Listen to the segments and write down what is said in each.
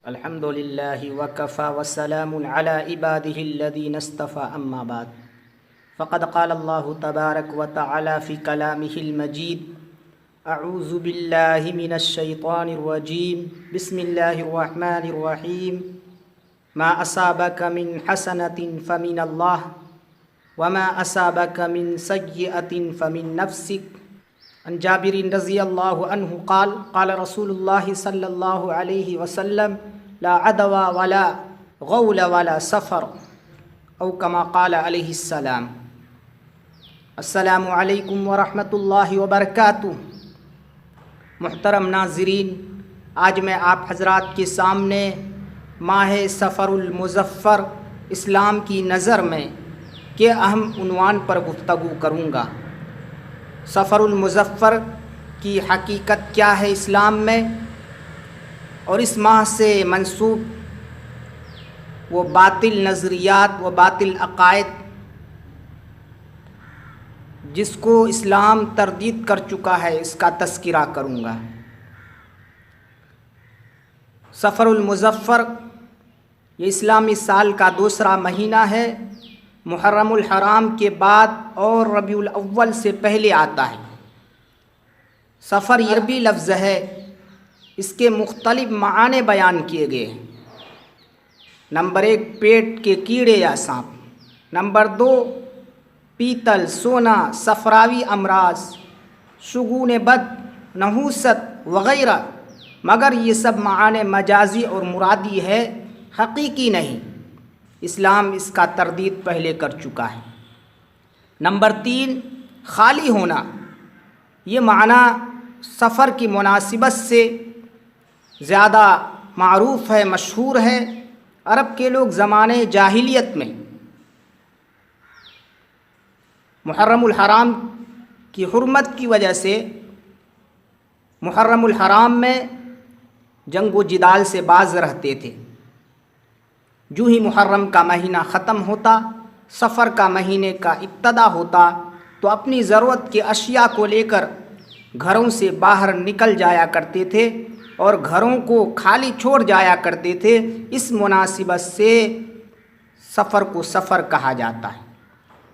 الحمد لله وكفى وسلام على عباده الذين اصطفى أما بعد فقد قال الله تبارك وتعالى في كلامه المجيد أعوذ بالله من الشيطان الرجيم بسم الله الرحمن الرحيم ما أصابك من حسنة فمن الله وما أصابك من سيئة فمن نفسك عن جابر رضی اللہ عنہ قال رسول اللہ صلی اللہ علیہ وسلم لا عدوى ولا غول ولا سفر او کما قال علیہ السلام۔ السلام علیکم ورحمۃ اللہ وبرکاتہ۔ محترم ناظرین، آج میں آپ حضرات کے سامنے ماہ سفر المظفر اسلام کی نظر میں کے اہم عنوان پر گفتگو کروں گا۔ سفر المظفر کی حقیقت کیا ہے اسلام میں، اور اس ماہ سے منسوب وہ باطل نظریات و باطل عقائد جس کو اسلام تردید کر چکا ہے اس کا تذکرہ کروں گا۔ سفر المظفر یہ اسلامی سال کا دوسرا مہینہ ہے، محرم الحرام کے بعد اور ربیع الاول سے پہلے آتا ہے۔ سفر یہ عربی لفظ ہے، اس کے مختلف معنی بیان کیے گئے ہیں۔ نمبر 1 پیٹ کے کیڑے یا سانپ، نمبر 2 پیتل، سونا، صفراوی امراض، شگون بد، نحوست وغیرہ، مگر یہ سب معنی مجازی اور مرادی ہے، حقیقی نہیں۔ اسلام اس کا تردید پہلے کر چکا ہے۔ نمبر 3 خالی ہونا، یہ معنی سفر کی مناسبت سے زیادہ معروف ہے، مشہور ہے۔ عرب کے لوگ زمانے جاہلیت میں محرم الحرام کی حرمت کی وجہ سے محرم الحرام میں جنگ و جدال سے باز رہتے تھے۔ جو ہی محرم کا مہینہ ختم ہوتا، سفر کا مہینے کا ابتدا ہوتا، تو اپنی ضرورت کے اشیاء کو لے کر گھروں سے باہر نکل جایا کرتے تھے اور گھروں کو خالی چھوڑ جایا کرتے تھے۔ اس مناسبت سے سفر کو سفر کہا جاتا ہے،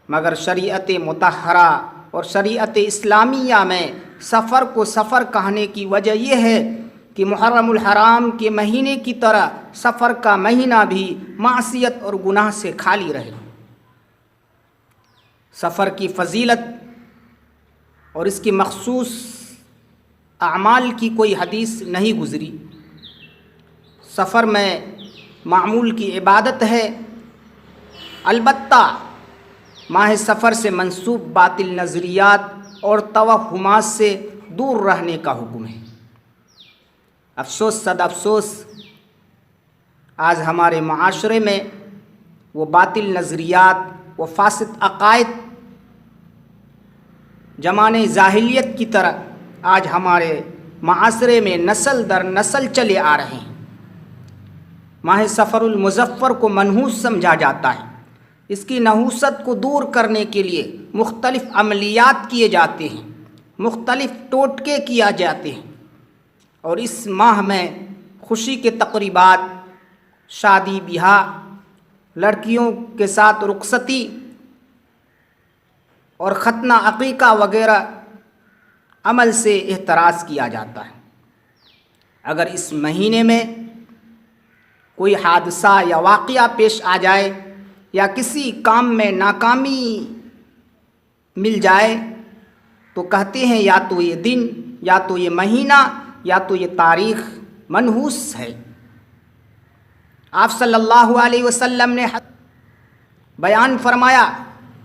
مگر شریعت مطہرہ اور شریعت اسلامیہ میں سفر کو سفر کہنے کی وجہ یہ ہے کہ محرم الحرام کے مہینے کی طرح سفر کا مہینہ بھی معصیت اور گناہ سے خالی رہے۔ سفر کی فضیلت اور اس کی مخصوص اعمال کی کوئی حدیث نہیں گزری۔ سفر میں معمول کی عبادت ہے، البتہ ماہ سفر سے منسوب باطل نظریات اور توہمات سے دور رہنے کا حکم ہے۔ افسوس صد افسوس، آج ہمارے معاشرے میں وہ باطل نظریات و فاسد عقائد زمانے جاہلیت کی طرح آج ہمارے معاشرے میں نسل در نسل چلے آ رہے ہیں۔ ماہ سفر المظفر کو منحوس سمجھا جاتا ہے۔ اس کی نحوست کو دور کرنے کے لیے مختلف عملیات کیے جاتے ہیں، مختلف ٹوٹکے کیا جاتے ہیں، اور اس ماہ میں خوشی کے تقریبات، شادی بیاہ، لڑکیوں کے ساتھ رخصتی اور ختنہ عقیقہ وغیرہ عمل سے احتراز کیا جاتا ہے۔ اگر اس مہینے میں کوئی حادثہ یا واقعہ پیش آ جائے یا کسی کام میں ناکامی مل جائے تو کہتے ہیں یا تو یہ دن، یا تو یہ مہینہ، یا تو یہ تاریخ منحوس ہے۔ آپ صلی اللہ علیہ وسلم نے بیان فرمایا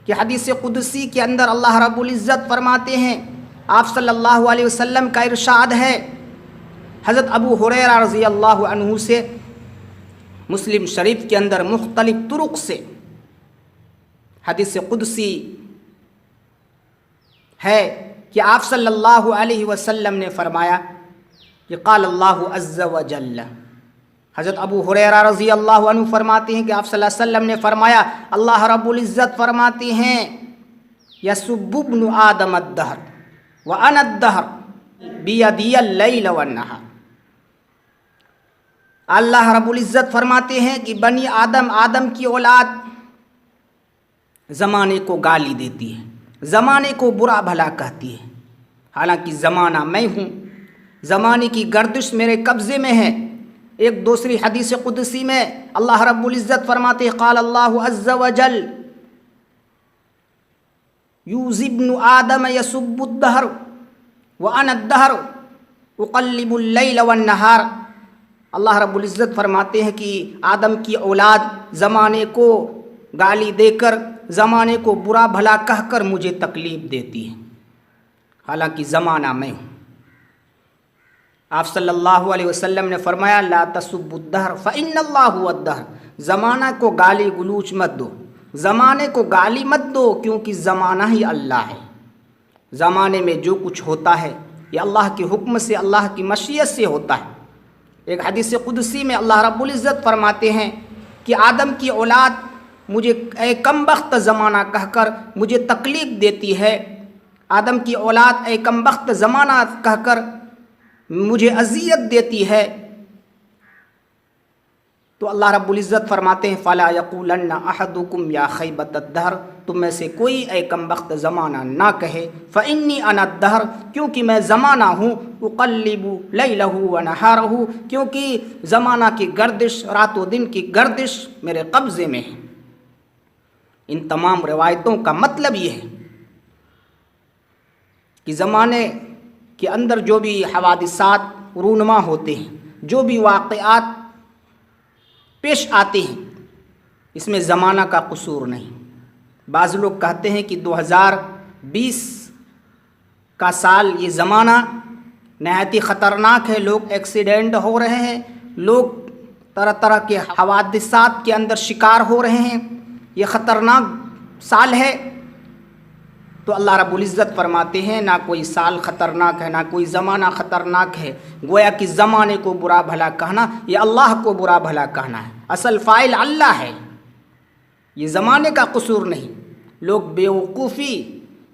کہ حدیث قدسی کے اندر اللہ رب العزت فرماتے ہیں، آپ صلی اللہ علیہ وسلم کا ارشاد ہے، حضرت ابو ہریرہ رضی اللہ عنہ سے مسلم شریف کے اندر مختلف طرق سے حدیث قدسی ہے کہ آپ صلی اللہ علیہ وسلم نے فرمایا کہ قال اللہ عز و جل، حضرت ابو ہریرہ رضی اللہ عنہ فرماتے ہیں کہ آپ صلی اللہ علیہ وسلم نے فرمایا، اللہ رب العزت فرماتے ہیں، یسب ابن آدم الدہر وانا الدہر بیدی اللیل والنہار، اللہ رب العزت فرماتے ہیں کہ بنی آدم کی اولاد زمانے کو گالی دیتی ہے، زمانے کو برا بھلا کہتی ہے، حالانکہ زمانہ میں ہوں، زمانے کی گردش میرے قبضے میں ہے۔ ایک دوسری حدیث قدسی میں اللہ رب العزت فرماتے ہیں، قال اللہ عز وجل یوزی ابن آدم یسب الدہر وانا الدہر اقلب اللیل والنہار۔ اللہ رب العزت فرماتے ہیں کہ آدم کی اولاد زمانے کو گالی دے کر، زمانے کو برا بھلا کہہ کر مجھے تکلیف دیتی ہے، حالانکہ زمانہ میں ہوں۔ آپ صلی اللہ علیہ وسلم نے فرمایا، لا تسبوا الدہر فإن اللہ هو الدہر، زمانہ کو گالی گلوچ مت دو، زمانے کو گالی مت دو، کیونکہ زمانہ ہی اللہ ہے۔ زمانے میں جو کچھ ہوتا ہے یہ اللہ کے حکم سے، اللہ کی مشیت سے ہوتا ہے۔ ایک حدیث قدسی میں اللہ رب العزت فرماتے ہیں کہ آدم کی اولاد مجھے اے کم بخت زمانہ کہہ کر مجھے تکلیف دیتی ہے، آدم کی اولاد اے کم بخت زمانہ کہہ کر مجھے اذیت دیتی ہے۔ تو اللہ رب العزت فرماتے ہیں، فَلَا يَقُولَنَّ أَحَدُكُمْ يَا خَيْبَةَ الدَّهْرِ، تم میں سے کوئی اے کم بخت زمانہ نہ کہے، فَإِنِّي أَنَا الدَّهْرِ، کیونکہ میں زمانہ ہوں، اُقَلِّبُ لَيْلَهُ وَنَهَارَهُ، کیونکہ زمانہ کی گردش، رات و دن کی گردش میرے قبضے میں ہے۔ ان تمام روایتوں کا مطلب یہ ہے کہ زمانے کے اندر جو بھی حوادثات رونما ہوتے ہیں، جو بھی واقعات پیش آتے ہیں، اس میں زمانہ کا قصور نہیں۔ بعض لوگ کہتے ہیں کہ 2020 کا سال یہ زمانہ نہایت ہی خطرناک ہے، لوگ ایکسیڈنٹ ہو رہے ہیں، لوگ طرح طرح کے حوادثات کے اندر شکار ہو رہے ہیں، یہ خطرناک سال ہے۔ تو اللہ رب العزت فرماتے ہیں، نہ کوئی سال خطرناک ہے، نہ کوئی زمانہ خطرناک ہے، گویا کہ زمانے کو برا بھلا کہنا یہ اللہ کو برا بھلا کہنا ہے، اصل فاعل اللہ ہے، یہ زمانے کا قصور نہیں۔ لوگ بے وقوفی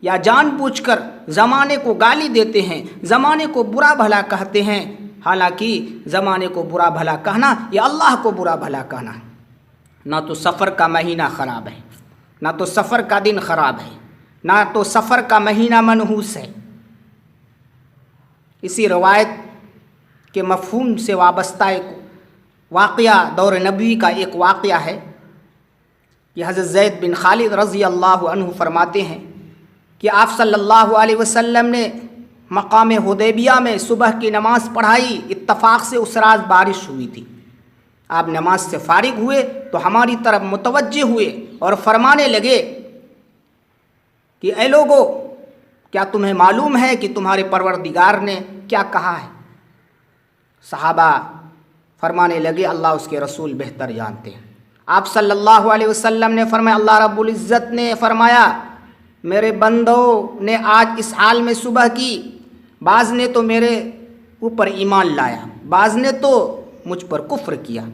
یا جان بوجھ کر زمانے کو گالی دیتے ہیں، زمانے کو برا بھلا کہتے ہیں، حالانکہ زمانے کو برا بھلا کہنا یہ اللہ کو برا بھلا کہنا ہے۔ نہ تو سفر کا مہینہ خراب ہے، نہ تو سفر کا دن خراب ہے، نہ تو سفر کا مہینہ منحوس ہے۔ اسی روایت کے مفہوم سے وابستہ ایک واقعہ دور نبوی کا ایک واقعہ ہے کہ حضرت زید بن خالد رضی اللہ عنہ فرماتے ہیں کہ آپ صلی اللہ علیہ وسلم نے مقام حدیبیہ میں صبح کی نماز پڑھائی، اتفاق سے اس رات بارش ہوئی تھی۔ آپ نماز سے فارغ ہوئے تو ہماری طرف متوجہ ہوئے اور فرمانے لگے کہ اے لوگو، کیا تمہیں معلوم ہے کہ تمہارے پروردگار نے کیا کہا ہے؟ صحابہ فرمانے لگے، اللہ اس کے رسول بہتر جانتے ہیں۔ آپ صلی اللہ علیہ وسلم نے فرمایا، اللہ رب العزت نے فرمایا، میرے بندوں نے آج اس حال میں صبح کی، بعض نے تو میرے اوپر ایمان لایا، بعض نے تو مجھ پر کفر کیا،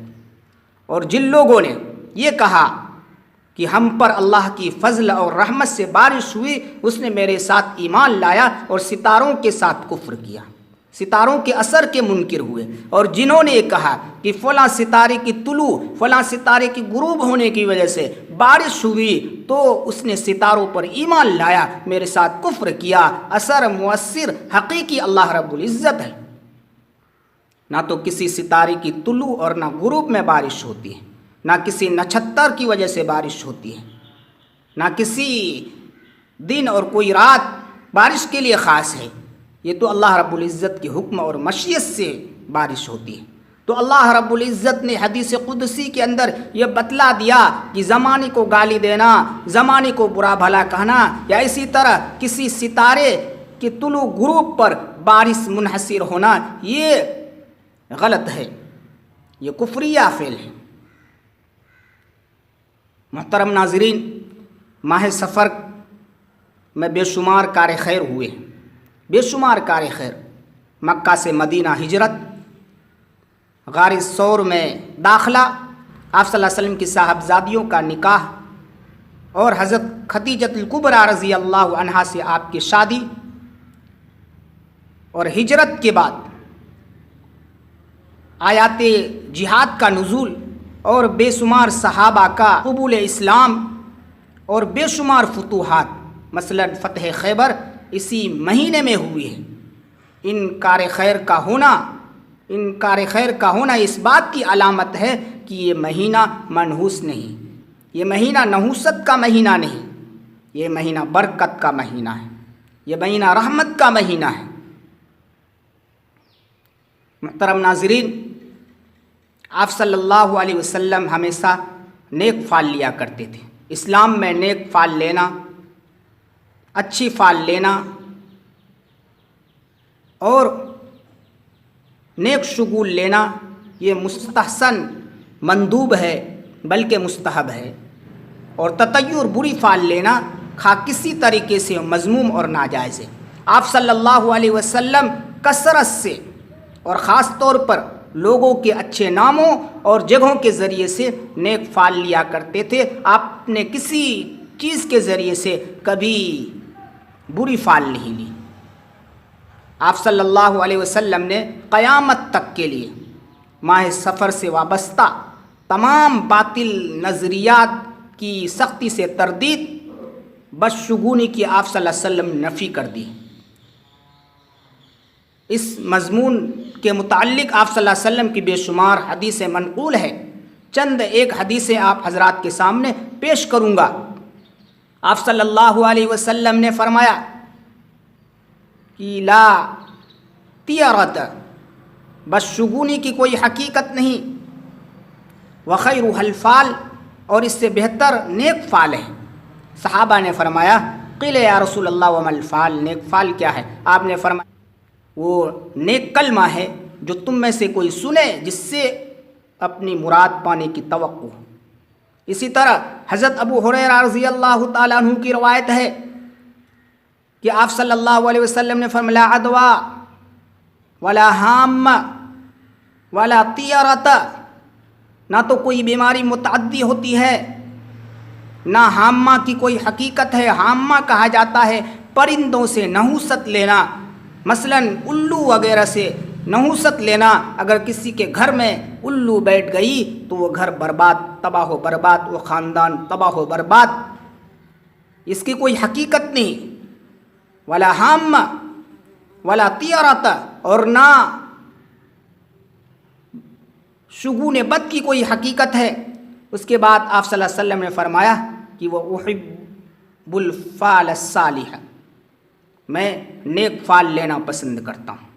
اور جن لوگوں نے یہ کہا کہ ہم پر اللہ کی فضل اور رحمت سے بارش ہوئی، اس نے میرے ساتھ ایمان لایا اور ستاروں کے ساتھ کفر کیا، ستاروں کے اثر کے منکر ہوئے۔ اور جنہوں نے یہ کہا کہ فلاں ستارے کی طلوع، فلاں ستارے کی غروب ہونے کی وجہ سے بارش ہوئی، تو اس نے ستاروں پر ایمان لایا، میرے ساتھ کفر کیا۔ اثر مؤثر حقیقی اللہ رب العزت ہے، نہ تو کسی ستارے کی طلوع اور نہ غروب میں بارش ہوتی ہے، نہ کسی نچھتر کی وجہ سے بارش ہوتی ہے، نہ کسی دن اور کوئی رات بارش کے لیے خاص ہے، یہ تو اللہ رب العزت کے حکم اور مشیت سے بارش ہوتی ہے۔ تو اللہ رب العزت نے حدیث قدسی کے اندر یہ بتلا دیا کہ زمانے کو گالی دینا، زمانے کو برا بھلا کہنا، یا اسی طرح کسی ستارے کے طلوع غروب پر بارش منحصر ہونا، یہ غلط ہے، یہ کفریہ فعل ہے۔ محترم ناظرین، ماہ سفر میں بے شمار کار خیر ہوئے، بے شمار کار خیر۔ مکہ سے مدینہ ہجرت، غار ثور میں داخلہ، آپ صلی اللہ علیہ وسلم کی صاحبزادیوں کا نکاح، اور حضرت خدیجۃ الکبریٰ رضی اللہ عنہا سے آپ کی شادی، اور ہجرت کے بعد آیات جہاد کا نزول اور بے شمار صحابہ کا قبول اسلام اور بے شمار فتوحات، مثلا فتح خیبر اسی مہینے میں ہوئی ہے۔ انکار خیر کا ہونا اس بات کی علامت ہے کہ یہ مہینہ منحوس نہیں، یہ مہینہ نحوست کا مہینہ نہیں، یہ مہینہ برکت کا مہینہ ہے، یہ مہینہ رحمت کا مہینہ ہے۔ محترم ناظرین، آپ صلی اللہ علیہ وسلم ہمیشہ نیک فعل لیا کرتے تھے۔ اسلام میں نیک فعل لینا، اچھی فعل لینا اور نیک شگون لینا یہ مستحسن مندوب ہے بلکہ مستحب ہے، اور تطیر بری فعل لینا خواہ کسی طریقے سے مذموم اور ناجائز ہے۔ آپ صلی اللہ علیہ وسلم کثرت سے اور خاص طور پر لوگوں کے اچھے ناموں اور جگہوں کے ذریعے سے نیک فعل لیا کرتے تھے۔ آپ نے کسی چیز کے ذریعے سے کبھی بری فعل نہیں لی۔ آپ صلی اللہ علیہ وسلم نے قیامت تک کے لیے ماہ سفر سے وابستہ تمام باطل نظریات کی سختی سے تردید، بدشگونی کی آپ صلی اللہ علیہ وسلم نے نفی کر دی۔ اس مضمون کے متعلق آپ صلی اللہ علیہ وسلم کی بے شمار حدیثیں منقول ہے۔ چند ایک حدیثیں آپ حضرات کے سامنے پیش کروں گا۔ آپ صلی اللہ علیہ وسلم نے فرمایا کہ لا طیرۃ، بدشگونی کی کوئی حقیقت نہیں، وخیرھا الفعل، اور اس سے بہتر نیک فعل ہے۔ صحابہ نے فرمایا قیل یا رسول اللہ وما الفعل، نیک فعل کیا ہے؟ آپ نے فرمایا وہ نیک کلمہ ہے جو تم میں سے کوئی سنے جس سے اپنی مراد پانے کی توقع ہو۔ اسی طرح حضرت ابو ہریرہ رضی اللہ تعالیٰ عنہ کی روایت ہے کہ آپ صلی اللہ علیہ وسلم نے فرمایا لا عدویٰ ولا ہامہ ولا طیرۃ، نہ تو کوئی بیماری متعدی ہوتی ہے، نہ ہامہ کی کوئی حقیقت ہے۔ ہامہ کہا جاتا ہے پرندوں سے نحوست لینا، مثلا الو وغیرہ سے نحوست لینا۔ اگر کسی کے گھر میں الو بیٹھ گئی تو وہ گھر برباد، تباہ و برباد، وہ خاندان تباہ و برباد، اس کی کوئی حقیقت نہیں۔ ولا ہامہ ولا طیرۃ، اور نہ شگون بد کی کوئی حقیقت ہے۔ اس کے بعد آپ صلی اللہ علیہ وسلم نے فرمایا کہ وہ احب الفعل الصالح، میں نیک فعل لینا پسند کرتا ہوں۔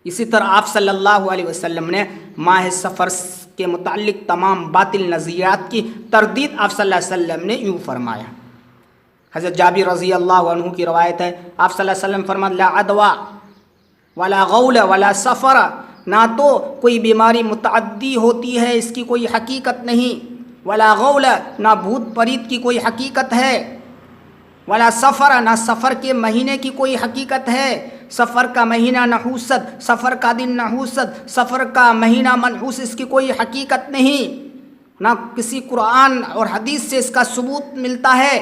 اسی طرح آپ صلی اللہ علیہ وسلم نے ماہ سفر کے متعلق تمام باطل نظریات کی تردید آپ صلی اللہ علیہ وسلم نے یوں فرمایا۔ حضرت جابر رضی اللہ عنہ کی روایت ہے، آپ صلی اللہ علیہ وسلم فرمایا لا عدویٰ ولا غول ولا سفر، نہ تو کوئی بیماری متعدی ہوتی ہے، اس کی کوئی حقیقت نہیں، ولا غول، نہ بھوت پریت کی کوئی حقیقت ہے، ولا سفر، نہ سفر کے مہینے کی کوئی حقیقت ہے۔ سفر کا مہینہ نحوست، سفر کا دن نحوست، سفر کا مہینہ منحوس، اس کی کوئی حقیقت نہیں، نہ کسی قرآن اور حدیث سے اس کا ثبوت ملتا ہے۔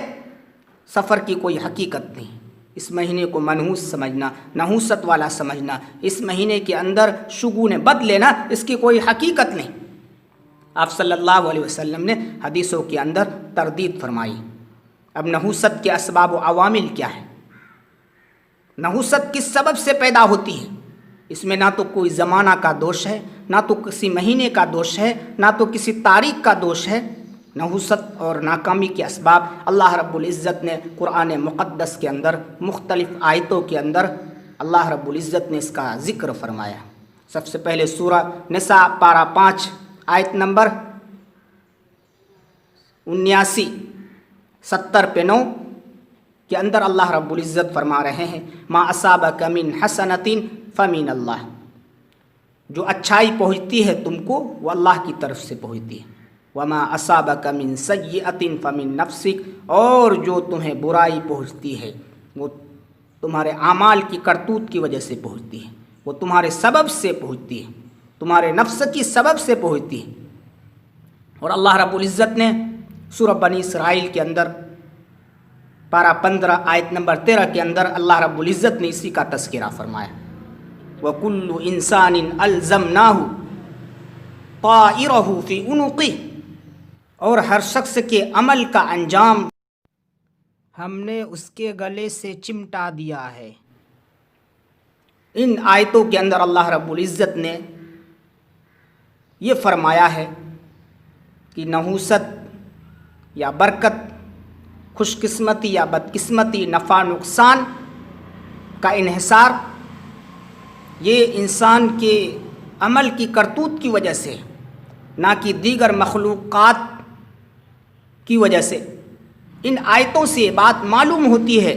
سفر کی کوئی حقیقت نہیں، اس مہینے کو منحوس سمجھنا، نحوست والا سمجھنا، اس مہینے کے اندر شگون بد لینا، اس کی کوئی حقیقت نہیں۔ آپ صلی اللہ علیہ وسلم نے حدیثوں کے اندر تردید فرمائی۔ اب نحوست کے اسباب و عوامل کیا ہے؟ نحوست کس سبب سے پیدا ہوتی ہے؟ اس میں نہ تو کوئی زمانہ کا دوش ہے، نہ تو کسی مہینے کا دوش ہے، نہ تو کسی تاریخ کا دوش ہے۔ نحوست اور ناکامی کے اسباب اللہ رب العزت نے قرآن مقدس کے اندر مختلف آیتوں کے اندر اللہ رب العزت نے اس کا ذکر فرمایا۔ سب سے پہلے سورہ نساء پارہ 5 آیت نمبر 79 70 پہ 9 کے اندر اللہ رب العزت فرما رہے ہیں ما اصابک من حسنۃ فمن اللہ، جو اچھائی پہنچتی ہے تم کو وہ اللہ کی طرف سے پہنچتی ہے، وما اصابک من سیئۃ فمن نفسک، اور جو تمہیں برائی پہنچتی ہے وہ تمہارے اعمال کی کرتوت کی وجہ سے پہنچتی ہے، وہ تمہارے سبب سے پہنچتی ہے، تمہارے نفس کی سبب سے پہنچتی ہے۔ اور اللہ رب العزت نے سورہ بنی اسرائیل کے اندر پارہ 15 آیت نمبر 13 کے اندر اللہ رب العزت نے اسی کا تذکرہ فرمایا، وَكُلُّ إِنسَانٍ أَلْزَمْنَاهُ طائرہ فی عنقہ، اور ہر شخص کے عمل کا انجام ہم نے اس کے گلے سے چمٹا دیا ہے۔ ان آیتوں کے اندر اللہ رب العزت نے یہ فرمایا ہے کہ نحوست یا برکت، خوش قسمتی یا بدقسمتی، نفع نقصان کا انحصار یہ انسان کے عمل کی کرتوت کی وجہ سے، نہ کہ دیگر مخلوقات کی وجہ سے۔ ان آیتوں سے بات معلوم ہوتی ہے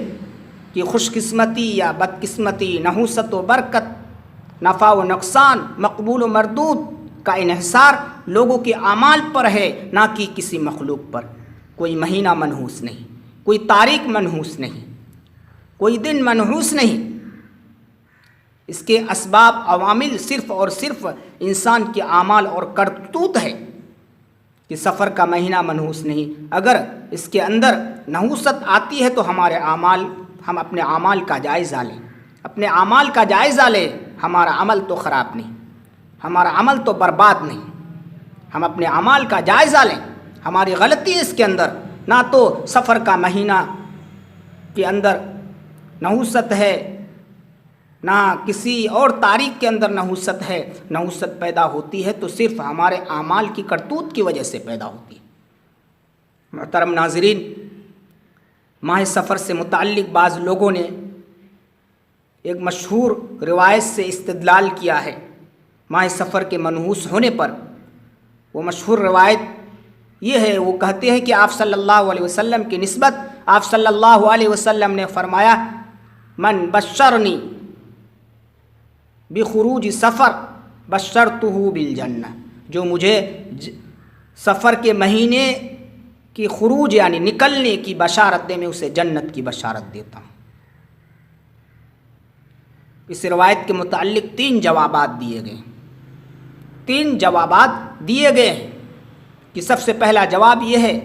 کہ خوش قسمتی یا بدقسمتی، نحوست و برکت، نفع و نقصان، مقبول و مردود کا انحصار لوگوں کے اعمال پر ہے، نہ کہ کسی مخلوق پر۔ کوئی مہینہ منحوس نہیں، کوئی تاریخ منحوس نہیں، کوئی دن منحوس نہیں۔ اس کے اسباب عوامل صرف اور صرف انسان کے اعمال اور کرتوت ہے کہ سفر کا مہینہ منحوس نہیں۔ اگر اس کے اندر نحوست آتی ہے تو ہمارے اعمال، ہم اپنے اعمال کا جائزہ لیں، اپنے اعمال کا جائزہ لیں۔ ہمارا عمل تو خراب نہیں، ہمارا عمل تو برباد نہیں، ہم اپنے اعمال کا جائزہ لیں۔ ہماری غلطی اس کے اندر، نہ تو سفر کا مہینہ کے اندر نحوست ہے، نہ کسی اور تاریخ کے اندر نحوست ہے۔ نحوست پیدا ہوتی ہے تو صرف ہمارے اعمال کی کرتوت کی وجہ سے پیدا ہوتی ہے۔ محترم ناظرین، ماہ سفر سے متعلق بعض لوگوں نے ایک مشہور روایت سے استدلال کیا ہے ماہ سفر کے منحوس ہونے پر۔ وہ مشہور روایت یہ ہے، وہ کہتے ہیں کہ آپ صلی اللہ علیہ وسلم کی نسبت آپ صلی اللہ علیہ وسلم نے فرمایا، من بشرنی بخروج سفر بشرتہ بالجنہ، جو مجھے سفر کے مہینے کی خروج یعنی نکلنے کی بشارت دے، میں اسے جنت کی بشارت دیتا ہوں۔ اس روایت کے متعلق 3 جوابات دیے گئے، 3 جوابات دیے گئے ہیں کہ سب سے پہلا جواب یہ ہے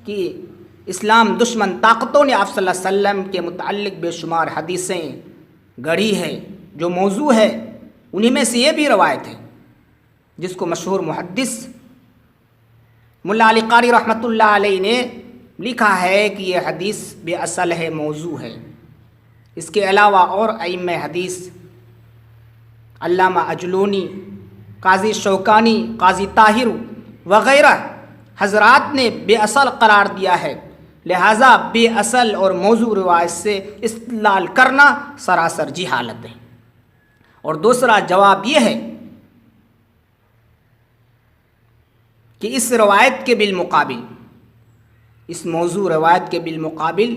کہ اسلام دشمن طاقتوں نے آپ صلی اللہ علیہ وسلم کے متعلق بے شمار حدیثیں گڑھی ہے جو موضوع ہے۔ انہی میں سے یہ بھی روایت ہے جس کو مشہور محدث ملا علی قاری رحمۃ اللہ علیہ نے لکھا ہے کہ یہ حدیث بے اصل ہے، موضوع ہے۔ اس کے علاوہ اور ائمہ حدیث علامہ اجلونی، قاضی شوکانی، قاضی طاہر وغیرہ حضرات نے بے اصل قرار دیا ہے، لہٰذا بے اصل اور موضوع روایت سے استدلال کرنا سراسر جہالت ہے۔ اور دوسرا جواب یہ ہے کہ اس روایت کے بالمقابل، اس موضوع روایت کے بالمقابل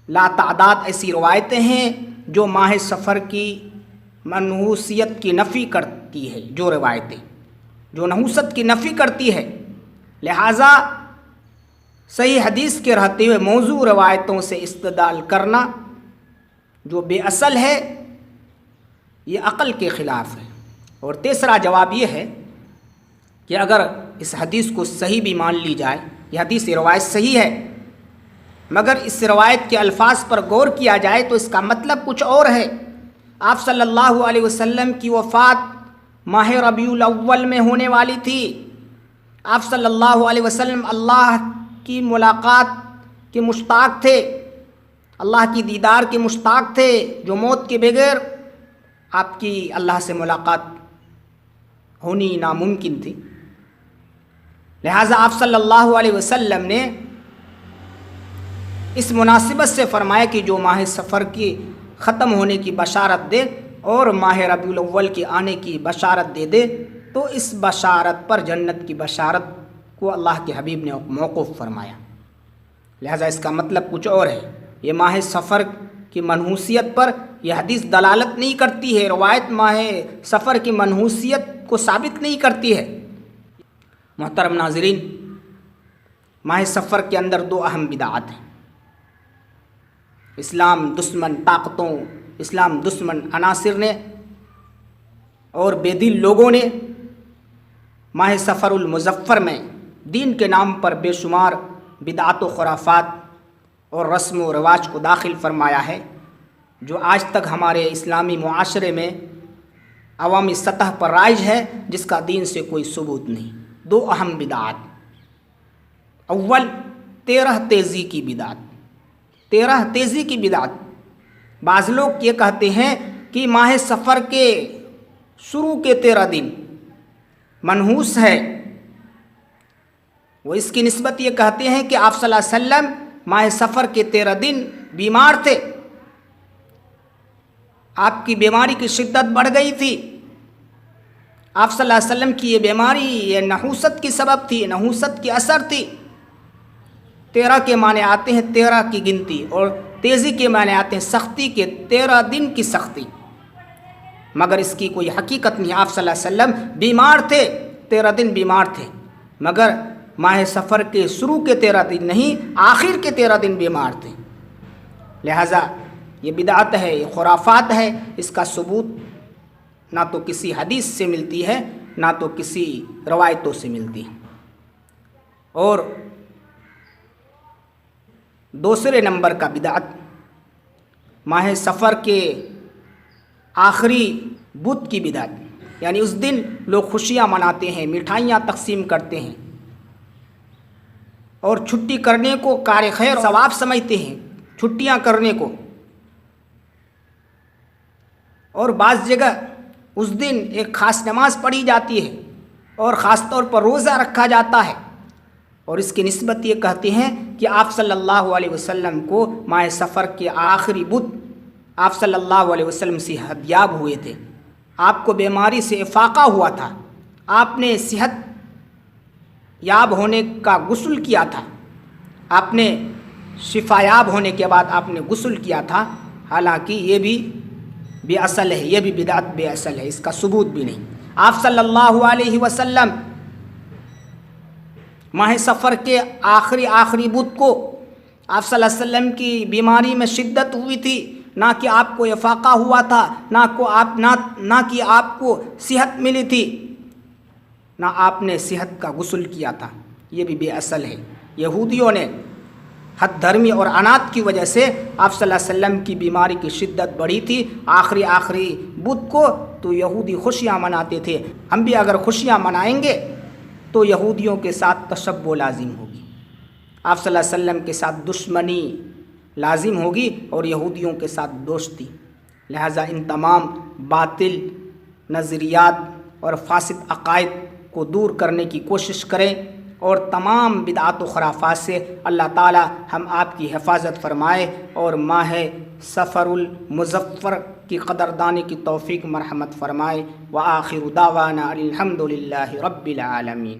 لا تعداد ایسی روایتیں ہیں جو ماہ سفر کی منحوسیت کی نفی کرتی ہے، جو روایتیں جو نحوست کی نفی کرتی ہے۔ لہٰذا صحیح حدیث کے رہتے ہوئے موضوع روایتوں سے استدلال کرنا جو بے اصل ہے، یہ عقل کے خلاف ہے۔ اور تیسرا جواب یہ ہے کہ اگر اس حدیث کو صحیح بھی مان لی جائے، یہ حدیث روایت صحیح ہے، مگر اس روایت کے الفاظ پر غور کیا جائے تو اس کا مطلب کچھ اور ہے۔ آپ صلی اللہ علیہ وسلم کی وفات ماہ ربیع الاول میں ہونے والی تھی۔ آپ صلی اللہ علیہ وسلم اللہ کی ملاقات کے مشتاق تھے، اللہ کی دیدار کے مشتاق تھے، جو موت کے بغیر آپ کی اللہ سے ملاقات ہونی ناممکن تھی۔ لہٰذا آپ صلی اللہ علیہ وسلم نے اس مناسبت سے فرمایا کہ جو ماہ سفر کی ختم ہونے کی بشارت دے اور ماہ ربیع الاول کے آنے کی بشارت دے دے تو اس بشارت پر، جنت کی بشارت کو اللہ کے حبیب نے موقوف فرمایا۔ لہذا اس کا مطلب کچھ اور ہے۔ یہ ماہ سفر کی منحوسیت پر یہ حدیث دلالت نہیں کرتی ہے، روایت ماہ سفر کی منحوسیت کو ثابت نہیں کرتی ہے۔ محترم ناظرین، ماہ سفر کے اندر 2 اہم بدعات ہیں۔ اسلام دشمن طاقتوں، اسلام دشمن عناصر نے اور بے دل لوگوں نے ماہ سفر المظفر میں دین کے نام پر بے شمار بدعات و خرافات اور رسم و رواج کو داخل فرمایا ہے، جو آج تک ہمارے اسلامی معاشرے میں عوامی سطح پر رائج ہے جس کا دین سے کوئی ثبوت نہیں۔ دو اہم بدعات، اول 13 تیزی کی بدعت۔ 13 تیزی کی بدعت، بعض لوگ یہ کہتے ہیں کہ ماہ سفر کے شروع کے 13 دن منحوس ہے، وہ اس کی نسبت یہ کہتے ہیں کہ آپ صلی اللہ علیہ وسلم ماہ سفر کے 13 دن بیمار تھے، آپ کی بیماری کی شدت بڑھ گئی تھی، آپ صلی اللہ علیہ وسلم کی یہ بیماری یہ نحوست کی سبب تھی، نحوست کی اثر تھی۔ 13 کے معنی آتے ہیں 13 کی گنتی، اور تیزی کے معنی آتے ہیں سختی کے، 13 دن کی سختی، مگر اس کی کوئی حقیقت نہیں۔ آپ صلی اللہ علیہ وسلم بیمار تھے، 13 دن بیمار تھے، مگر ماہ سفر کے شروع کے 13 دن نہیں، آخر کے 13 دن بیمار تھے۔ لہٰذا یہ بدعت ہے، یہ خرافات ہے، اس کا ثبوت نہ تو کسی حدیث سے ملتی ہے نہ تو کسی روایتوں سے ملتی ہے۔ اور دوسرے نمبر کا بدعت، ماہ سفر کے آخری بدھ کی بدعت، یعنی اس دن لوگ خوشیاں مناتے ہیں، مٹھائیاں تقسیم کرتے ہیں اور چھٹی کرنے کو کار خیر ثواب سمجھتے ہیں، چھٹیاں کرنے کو۔ اور بعض جگہ اس دن ایک خاص نماز پڑھی جاتی ہے اور خاص طور پر روزہ رکھا جاتا ہے، اور اس کی نسبت یہ کہتے ہیں کہ آپ صلی اللہ علیہ وسلم کو ماہ سفر کے آخری بدھ آپ صلی اللہ علیہ وسلم صحت یاب ہوئے تھے، آپ کو بیماری سے افاقہ ہوا تھا، آپ نے صحت یاب ہونے کا غسل کیا تھا، آپ نے شفا یاب ہونے کے بعد آپ نے غسل کیا تھا۔ حالانکہ یہ بھی بے اصل ہے، یہ بھی بدعت بے اصل ہے، اس کا ثبوت بھی نہیں۔ آپ صلی اللہ علیہ وسلم ماہ سفر کے آخری بدھ کو آپ صلی اللہ علیہ وسلم کی بیماری میں شدت ہوئی تھی، نہ کہ آپ کو افاقہ ہوا تھا، نہ کہ آپ کو صحت ملی تھی، نہ آپ نے صحت کا غسل کیا تھا، یہ بھی بے اصل ہے۔ یہودیوں نے حد دھرمی اور عناد کی وجہ سے آپ صلی اللہ علیہ وسلم کی بیماری کی شدت بڑھی تھی آخری بدھ کو، تو یہودی خوشیاں مناتے تھے۔ ہم بھی اگر خوشیاں منائیں گے تو یہودیوں کے ساتھ تشبہ لازم ہوگی، آپ صلی اللہ علیہ وسلم کے ساتھ دشمنی لازم ہوگی اور یہودیوں کے ساتھ دوستی۔ لہٰذا ان تمام باطل نظریات اور فاسد عقائد کو دور کرنے کی کوشش کریں، اور تمام بدعات و خرافات سے اللہ تعالی ہم آپ کی حفاظت فرمائے، اور ماہ سفر المظفر کی قدردانی کی توفیق مرحمت فرمائے۔ وآخر دعوانا الحمد للہ رب العالمین۔